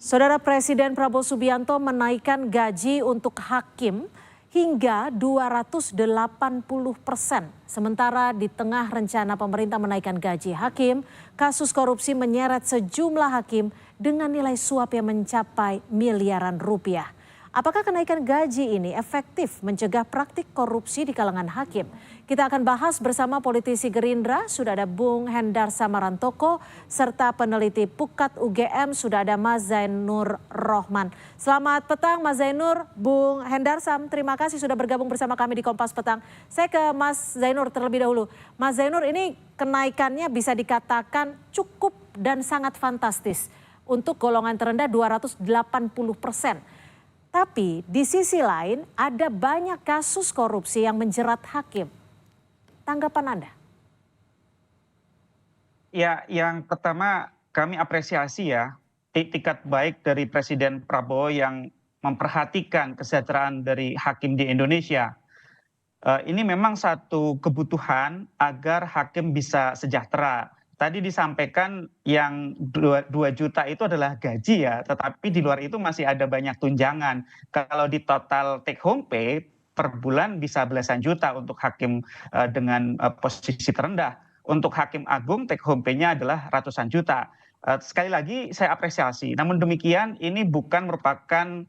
Saudara Presiden Prabowo Subianto menaikkan gaji untuk hakim hingga 280%. Sementara di tengah rencana pemerintah menaikkan gaji hakim, kasus korupsi menyeret sejumlah hakim dengan nilai suap yang mencapai miliaran rupiah. Apakah kenaikan gaji ini efektif mencegah praktik korupsi di kalangan hakim? Kita akan bahas bersama politisi Gerindra, sudah ada Bung Hendar Samarantoko, serta peneliti Pukat UGM, sudah ada Mas Zainur Rohman. Selamat petang Mas Zainur, Bung Hendar Sam, terima kasih sudah bergabung bersama kami di Kompas Petang. Saya ke Mas Zainur terlebih dahulu. Mas Zainur, ini kenaikannya bisa dikatakan cukup dan sangat fantastis. Untuk golongan terendah 280%. Tapi di sisi lain ada banyak kasus korupsi yang menjerat hakim. Tanggapan Anda? Ya, yang pertama kami apresiasi ya itikat baik dari Presiden Prabowo yang memperhatikan kesejahteraan dari hakim di Indonesia. Ini memang satu kebutuhan agar hakim bisa sejahtera. Tadi disampaikan yang 2 juta itu adalah gaji ya, tetapi di luar itu masih ada banyak tunjangan. Kalau di total take home pay per bulan bisa belasan juta untuk hakim dengan posisi terendah. Untuk hakim agung take home pay-nya adalah ratusan juta. Sekali lagi saya apresiasi, namun demikian ini bukan merupakan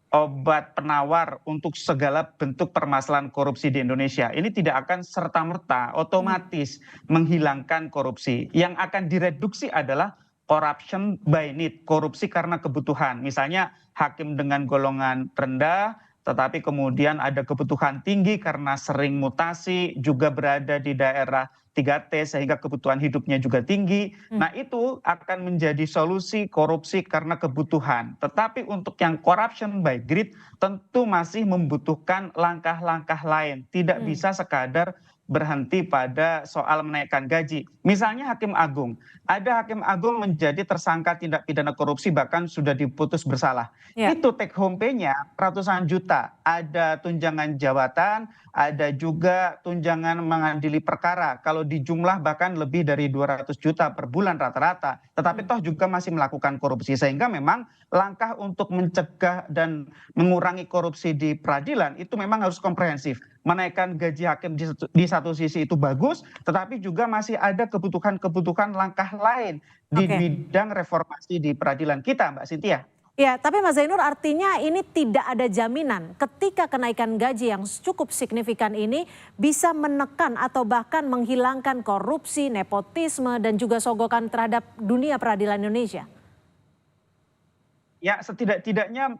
obat penawar untuk segala bentuk permasalahan korupsi di Indonesia. Ini tidak akan serta-merta otomatis menghilangkan korupsi. Yang akan direduksi adalah corruption by need, korupsi karena kebutuhan. Misalnya hakim dengan golongan rendah, tetapi kemudian ada kebutuhan tinggi karena sering mutasi, juga berada di daerah 3T sehingga kebutuhan hidupnya juga tinggi. Nah itu akan menjadi solusi korupsi karena kebutuhan. Tetapi untuk yang corruption by greed tentu masih membutuhkan langkah-langkah lain. Tidak bisa sekadar berhenti pada soal menaikkan gaji. Misalnya hakim agung. Ada hakim agung menjadi tersangka tindak pidana korupsi bahkan sudah diputus bersalah. Ya. Itu take home pay-nya ratusan juta. Ada tunjangan jabatan, ada juga tunjangan mengadili perkara. Kalau dijumlah bahkan lebih dari 200 juta per bulan rata-rata. Tetapi toh juga masih melakukan korupsi. Sehingga memang langkah untuk mencegah dan mengurangi korupsi di peradilan itu memang harus komprehensif. Menaikkan gaji hakim di satu sisi itu bagus, tetapi juga masih ada kebutuhan-kebutuhan langkah lain di bidang reformasi di peradilan kita, Mbak Cynthia. Ya, tapi Mas Zainur artinya ini tidak ada jaminan ketika kenaikan gaji yang cukup signifikan ini bisa menekan atau bahkan menghilangkan korupsi, nepotisme, dan juga sogokan terhadap dunia peradilan Indonesia. Ya, setidak-tidaknya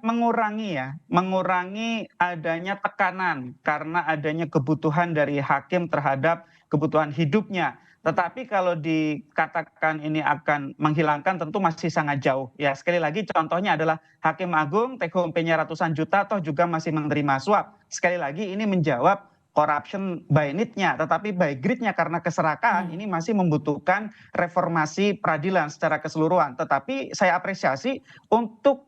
mengurangi adanya tekanan karena adanya kebutuhan dari hakim terhadap kebutuhan hidupnya. Tetapi kalau dikatakan ini akan menghilangkan tentu masih sangat jauh. Ya, sekali lagi contohnya adalah hakim agung take home pay-nya ratusan juta toh juga masih menerima suap. Sekali lagi ini menjawab corruption by need-nya, tetapi by greed-nya karena keserakaan ini masih membutuhkan reformasi peradilan secara keseluruhan. Tetapi saya apresiasi untuk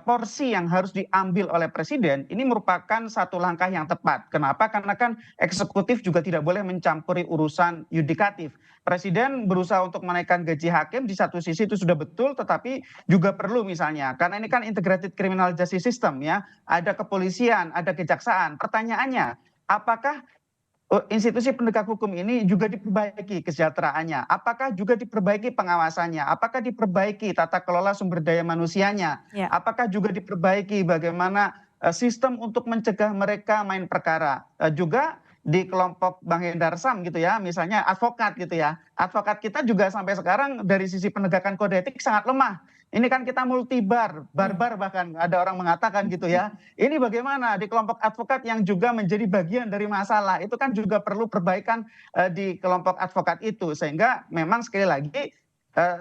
porsi yang harus diambil oleh presiden ini merupakan satu langkah yang tepat. Kenapa? Karena kan eksekutif juga tidak boleh mencampuri urusan yudikatif. Presiden berusaha untuk menaikkan gaji hakim di satu sisi itu sudah betul, tetapi juga perlu misalnya karena ini kan integrated criminal justice system ya, ada kepolisian, ada kejaksaan. Pertanyaannya, apakah institusi penegak hukum ini juga diperbaiki kesejahteraannya? Apakah juga diperbaiki pengawasannya? Apakah diperbaiki tata kelola sumber daya manusianya? Ya. Apakah juga diperbaiki bagaimana sistem untuk mencegah mereka main perkara? Juga di kelompok Bang Hendar Sam gitu ya, misalnya advokat gitu ya. Advokat kita juga sampai sekarang dari sisi penegakan kode etik sangat lemah. Ini kan kita barbar bahkan ada orang mengatakan gitu ya. Ini bagaimana di kelompok advokat yang juga menjadi bagian dari masalah. Itu kan juga perlu perbaikan di kelompok advokat itu. Sehingga memang sekali lagi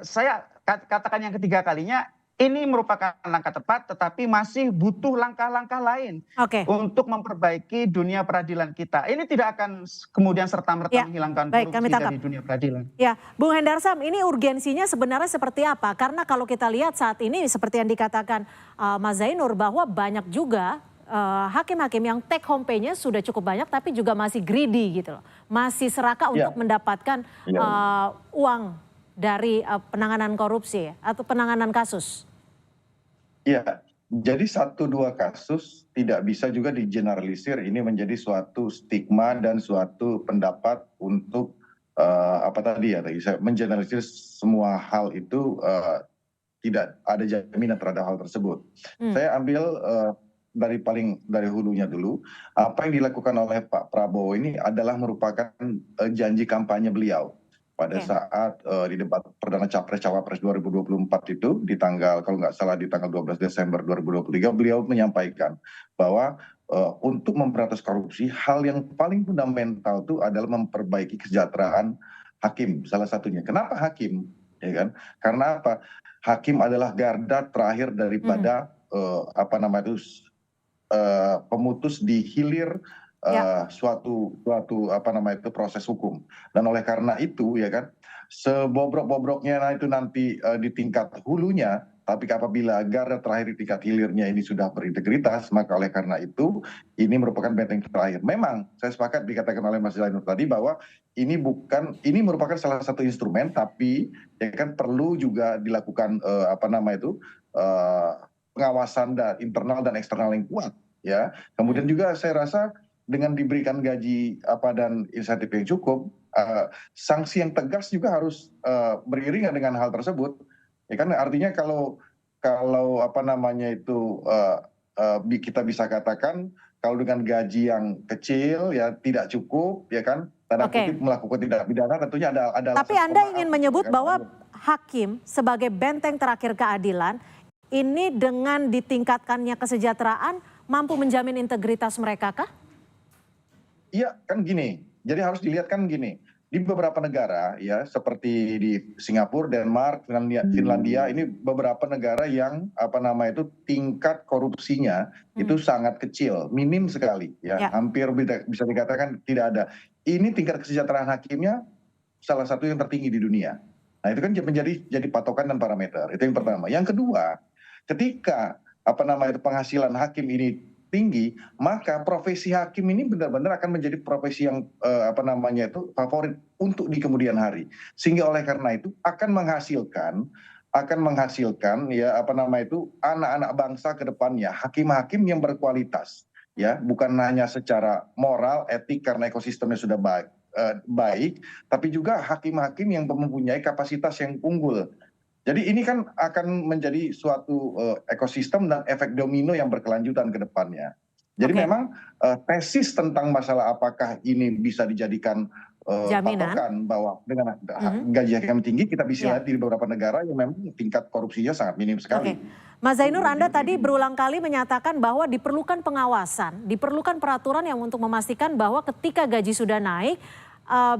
saya katakan yang ketiga kalinya, ini merupakan langkah tepat tetapi masih butuh langkah-langkah lain untuk memperbaiki dunia peradilan kita. Ini tidak akan kemudian serta-merta menghilangkan korupsi dari dunia peradilan. Ya, Bung Hendar Sam, ini urgensinya sebenarnya seperti apa? Karena kalau kita lihat saat ini seperti yang dikatakan Mas Zainur bahwa banyak juga hakim-hakim yang take home pay-nya sudah cukup banyak tapi juga masih greedy gitu loh. Masih serakah untuk mendapatkan uang dari penanganan korupsi atau penanganan kasus. Ya, jadi satu dua kasus tidak bisa juga digeneralisir ini menjadi suatu stigma dan suatu pendapat untuk apa tadi ya tadi saya mengeneralisir semua hal itu tidak ada jaminan terhadap hal tersebut. Saya ambil dari hulunya dulu. Apa yang dilakukan oleh Pak Prabowo ini adalah merupakan janji kampanye beliau pada saat di debat perdana capres cawapres 2024 itu di tanggal kalau nggak salah di tanggal 12 Desember 2023 beliau menyampaikan bahwa untuk memberantas korupsi hal yang paling fundamental itu adalah memperbaiki kesejahteraan hakim salah satunya. Kenapa hakim? Ya kan? Karena apa? Hakim adalah garda terakhir daripada apa namanya itu pemutus di hilir suatu apa namanya itu proses hukum. Dan oleh karena itu ya kan sebobrok-bobroknya itu nanti di tingkat hulunya, tapi apabila garda terakhir di tingkat hilirnya ini sudah berintegritas, maka oleh karena itu ini merupakan benteng terakhir. Memang saya sepakat dikatakan oleh Mas Zainur tadi bahwa ini merupakan salah satu instrumen, tapi ya kan perlu juga dilakukan apa nama itu pengawasan dan internal dan eksternal yang kuat ya. Kemudian juga saya rasa dengan diberikan gaji apa dan insentif yang cukup, sanksi yang tegas juga harus beriringan dengan hal tersebut. Ya kan artinya kalau apa namanya itu kita bisa katakan kalau dengan gaji yang kecil ya tidak cukup ya kan tanda kutip melakukan tindak pidana tentunya ada. Tapi Anda ingin menyebut bahwa hakim sebagai benteng terakhir keadilan ini dengan ditingkatkannya kesejahteraan mampu menjamin integritas mereka kah? Iya kan gini, jadi harus dilihat kan gini, di beberapa negara ya seperti di Singapura, Denmark, Finlandia ini beberapa negara yang apa nama itu tingkat korupsinya itu sangat kecil, minim sekali ya, hampir bisa dikatakan tidak ada. Ini tingkat kesejahteraan hakimnya salah satu yang tertinggi di dunia. Nah itu kan jadi patokan dan parameter. Itu yang pertama. Yang kedua, ketika apa namanya itu penghasilan hakim ini tinggi, maka profesi hakim ini benar-benar akan menjadi profesi yang apa namanya itu favorit untuk di kemudian hari. Sehingga oleh karena itu akan menghasilkan ya apa nama itu anak-anak bangsa ke depannya, hakim-hakim yang berkualitas ya, bukan hanya secara moral, etik karena ekosistemnya sudah baik, tapi juga hakim-hakim yang mempunyai kapasitas yang unggul. Jadi ini kan akan menjadi suatu ekosistem dan efek domino yang berkelanjutan ke depannya. Jadi memang tesis tentang masalah apakah ini bisa dijadikan patokan bahwa dengan gaji yang tinggi kita bisa lihat di beberapa negara yang memang tingkat korupsinya sangat minim sekali. Mas Zainur, Anda tadi berulang kali menyatakan bahwa diperlukan pengawasan, diperlukan peraturan yang untuk memastikan bahwa ketika gaji sudah naik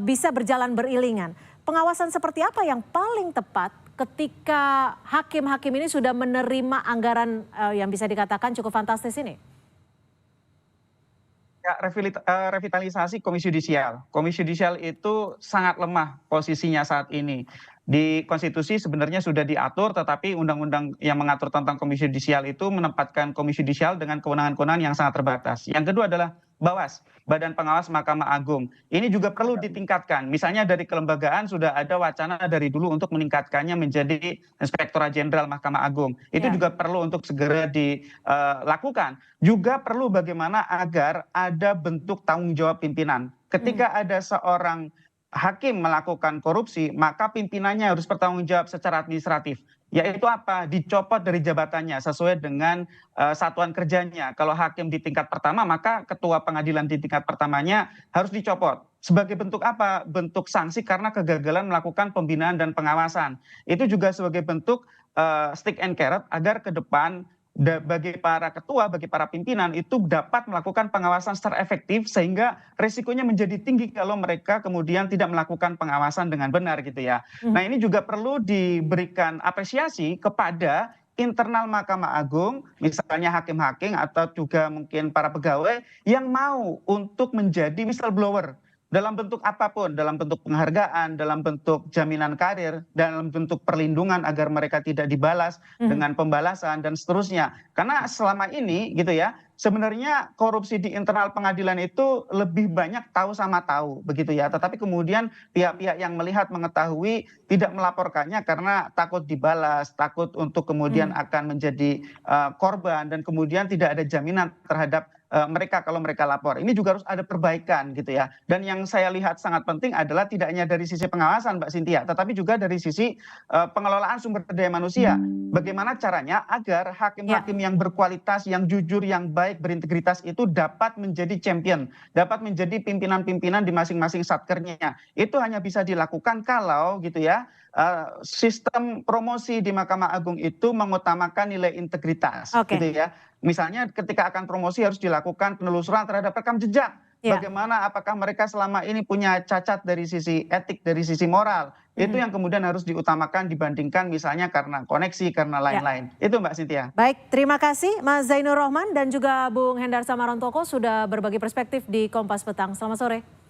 bisa berjalan beriringan. Pengawasan seperti apa yang paling tepat ketika hakim-hakim ini sudah menerima anggaran yang bisa dikatakan cukup fantastis ini? Ya, revitalisasi Komisi Yudisial. Komisi Yudisial itu sangat lemah posisinya saat ini. Di konstitusi sebenarnya sudah diatur, tetapi undang-undang yang mengatur tentang Komisi Yudisial itu menempatkan Komisi Yudisial dengan kewenangan-kewenangan yang sangat terbatas. Yang kedua adalah Bawas, Badan Pengawas Mahkamah Agung. Ini juga perlu ditingkatkan. Misalnya dari kelembagaan sudah ada wacana dari dulu untuk meningkatkannya menjadi Inspektorat Jenderal Mahkamah Agung. Itu juga perlu untuk segera dilakukan. Juga perlu bagaimana agar ada bentuk tanggung jawab pimpinan. Ketika ada seorang hakim melakukan korupsi, maka pimpinannya harus bertanggung jawab secara administratif. Yaitu apa? Dicopot dari jabatannya sesuai dengan satuan kerjanya. Kalau hakim di tingkat pertama, maka ketua pengadilan di tingkat pertamanya harus dicopot. Sebagai bentuk apa? Bentuk sanksi karena kegagalan melakukan pembinaan dan pengawasan. Itu juga sebagai bentuk stick and carrot agar ke depan bagi para ketua, bagi para pimpinan itu dapat melakukan pengawasan secara efektif sehingga risikonya menjadi tinggi kalau mereka kemudian tidak melakukan pengawasan dengan benar gitu ya. Nah ini juga perlu diberikan apresiasi kepada internal Mahkamah Agung, misalnya hakim-hakim atau juga mungkin para pegawai yang mau untuk menjadi whistleblower dalam bentuk apapun, dalam bentuk penghargaan, dalam bentuk jaminan karir, dalam bentuk perlindungan agar mereka tidak dibalas dengan pembalasan dan seterusnya. Karena selama ini gitu ya, sebenarnya korupsi di internal pengadilan itu lebih banyak tahu sama tahu begitu ya. Tetapi kemudian pihak-pihak yang melihat mengetahui tidak melaporkannya karena takut dibalas, takut untuk kemudian akan menjadi korban dan kemudian tidak ada jaminan terhadap mereka kalau mereka lapor. Ini juga harus ada perbaikan gitu ya. Dan yang saya lihat sangat penting adalah tidak hanya dari sisi pengawasan Mbak Cynthia, tetapi juga dari sisi pengelolaan sumber daya manusia. Bagaimana caranya agar hakim-hakim yang berkualitas, yang jujur, yang baik, berintegritas itu dapat menjadi champion, dapat menjadi pimpinan-pimpinan di masing-masing satkernya. Itu hanya bisa dilakukan kalau gitu ya, sistem promosi di Mahkamah Agung itu mengutamakan nilai integritas gitu ya. Misalnya ketika akan promosi harus dilakukan penelusuran terhadap rekam jejak. Bagaimana apakah mereka selama ini punya cacat dari sisi etik, dari sisi moral. Itu yang kemudian harus diutamakan dibandingkan misalnya karena koneksi, karena lain-lain. Itu Mbak Cynthia. Baik, terima kasih Mas Zainur Rohman dan juga Bung Hendar Samarontoko sudah berbagi perspektif di Kompas Petang. Selamat sore.